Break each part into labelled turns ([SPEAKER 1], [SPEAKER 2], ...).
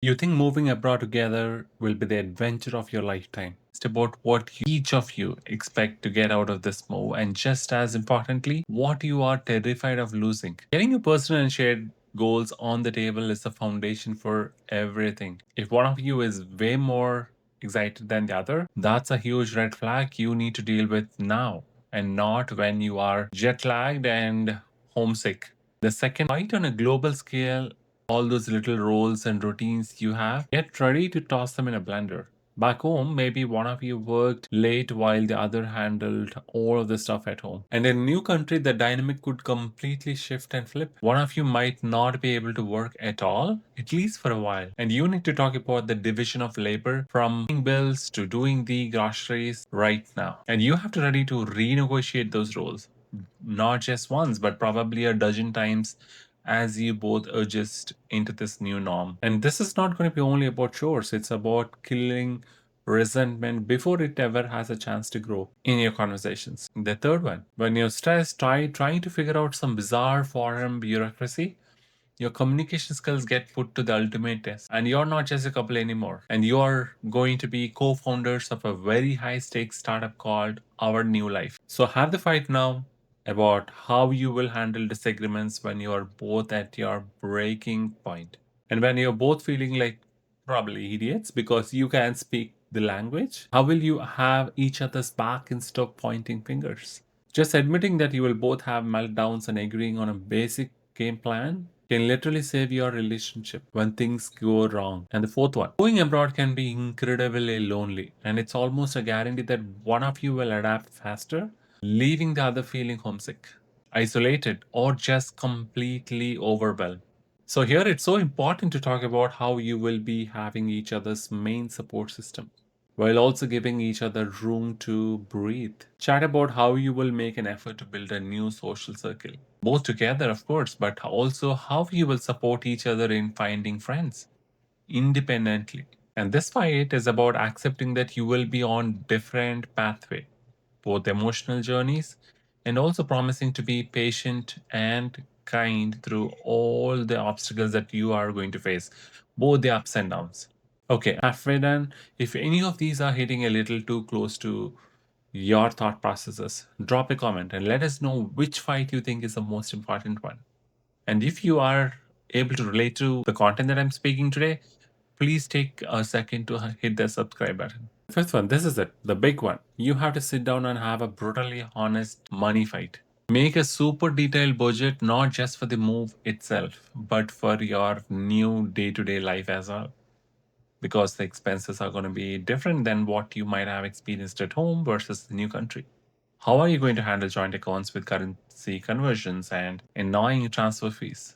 [SPEAKER 1] You think moving abroad together will be the adventure of your lifetime. It's about what each of you expect to get out of this move, and just as importantly, what you are terrified of losing. Getting your personal and shared goals on the table is the foundation for everything. If one of you is way more excited than the other, that's a huge red flag you need to deal with now and not when you are jet lagged and homesick. The second, fight on a global scale all those little roles and routines you have, get ready to toss them in a blender. Back home, maybe one of you worked late while the other handled all of the stuff at home. And in a new country, the dynamic could completely shift and flip. One of you might not be able to work at all, at least for a while. And you need to talk about the division of labor from paying bills to doing the groceries right now. And you have to ready to renegotiate those roles. Not just once, but probably a dozen times as you both adjust into this new norm. And this is not going to be only about chores, it's about killing resentment before it ever has a chance to grow in your conversations. The third one, when you're stressed, trying to figure out some bizarre foreign bureaucracy, your communication skills get put to the ultimate test. And you're not just a couple anymore. And you're going to be co founders of a very high stakes startup called Our New Life. So have the fight now about how you will handle disagreements when you're both at your breaking point. And when you're both feeling like probably idiots because you can't speak the language, how will you have each other's back instead of pointing fingers? Just admitting that you will both have meltdowns and agreeing on a basic game plan can literally save your relationship when things go wrong. And the fourth one, going abroad can be incredibly lonely, and it's almost a guarantee that one of you will adapt faster, leaving the other feeling homesick, isolated, or just completely overwhelmed. So, here it's so important to talk about how you will be having each other's main support system while also giving each other room to breathe. Chat about how you will make an effort to build a new social circle, both together, of course, but also how you will support each other in finding friends independently. And this fight is about accepting that you will be on different pathway, both emotional journeys, and also promising to be patient and kind through all the obstacles that you are going to face, both the ups and downs. Okay, halfway done. If any of these are hitting a little too close to your thought processes, drop a comment and let us know which fight you think is the most important one. And if you are able to relate to the content that I'm speaking today, please take a second to hit the subscribe button. Fifth one, this is it, the big one. You have to sit down and have a brutally honest money fight. Make a super detailed budget, not just for the move itself, but for your new day to day life as well, because the expenses are going to be different than what you might have experienced at home versus the new country. How are you going to handle joint accounts with currency conversions and annoying transfer fees?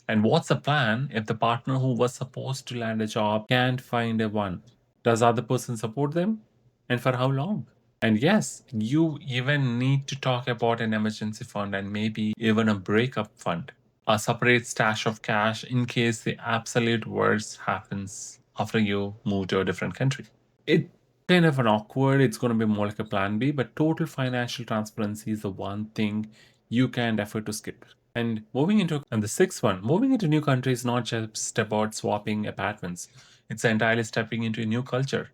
[SPEAKER 1] And what's the plan if the partner who was supposed to land a job can't find a one? Does the other person support them? And for how long? And yes, you even need to talk about an emergency fund and maybe even a breakup fund, a separate stash of cash in case the absolute worst happens after you move to a different country. It kind of an awkward, it's going to be more like a plan B, but total financial transparency is the one thing you can't afford to skip. And the sixth one, moving into new country is not just about swapping apartments. It's entirely stepping into a new culture.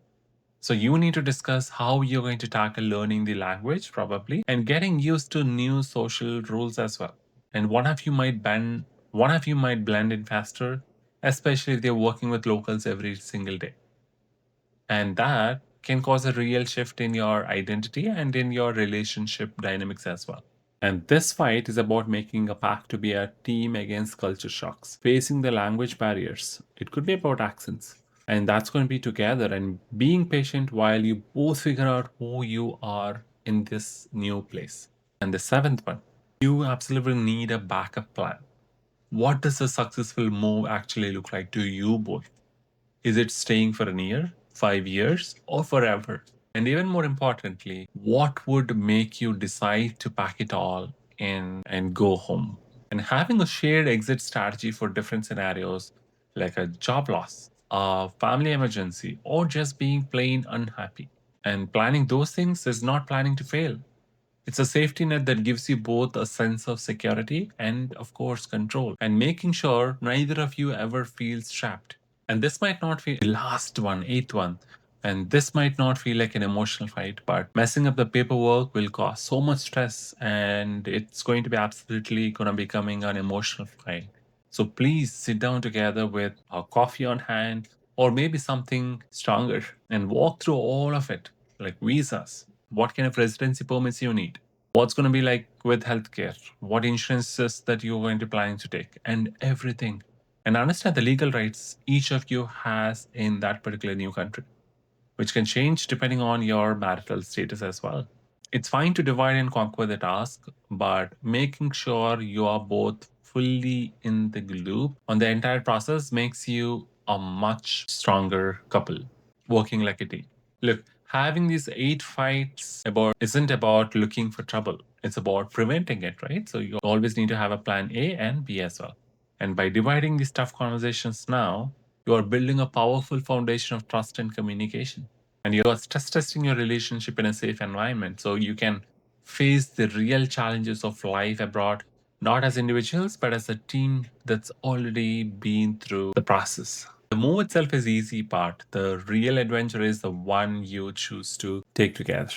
[SPEAKER 1] So you need to discuss how you're going to tackle learning the language, probably, and getting used to new social rules as well. And one of you might blend in faster, especially if they're working with locals every single day. And that can cause a real shift in your identity and in your relationship dynamics as well. And this fight is about making a pact to be a team against culture shocks, facing the language barriers. It could be about accents. And that's going to be together and being patient while you both figure out who you are in this new place. And the seventh one, you absolutely need a backup plan. What does a successful move actually look like to you both? Is it staying for a year, 5 years, or forever? And even more importantly, what would make you decide to pack it all in and go home? And having a shared exit strategy for different scenarios, like a job loss, a family emergency, or just being plain unhappy. And planning those things is not planning to fail. It's a safety net that gives you both a sense of security and, of course, control, and making sure neither of you ever feels trapped. And this might not be the last one, eighth one. And this might not feel like an emotional fight, but messing up the paperwork will cause so much stress and it's going to be absolutely going to becoming an emotional fight. So please sit down together with a coffee on hand or maybe something stronger and walk through all of it, like visas, what kind of residency permits you need, what's going to be like with healthcare, what insurances that you're going to planning to take, and everything, and understand the legal rights each of you has in that particular new country, which can change depending on your marital status as well. It's fine to divide and conquer the task, but making sure you are both fully in the loop on the entire process makes you a much stronger couple working like a team. Look, having these eight fights about isn't about looking for trouble. It's about preventing it, right? So you always need to have a plan A and B as well. And by dividing these tough conversations now, you are building a powerful foundation of trust and communication. And you are stress testing your relationship in a safe environment so you can face the real challenges of life abroad, not as individuals, but as a team that's already been through the process. The move itself is easy part. The real adventure is the one you choose to take together.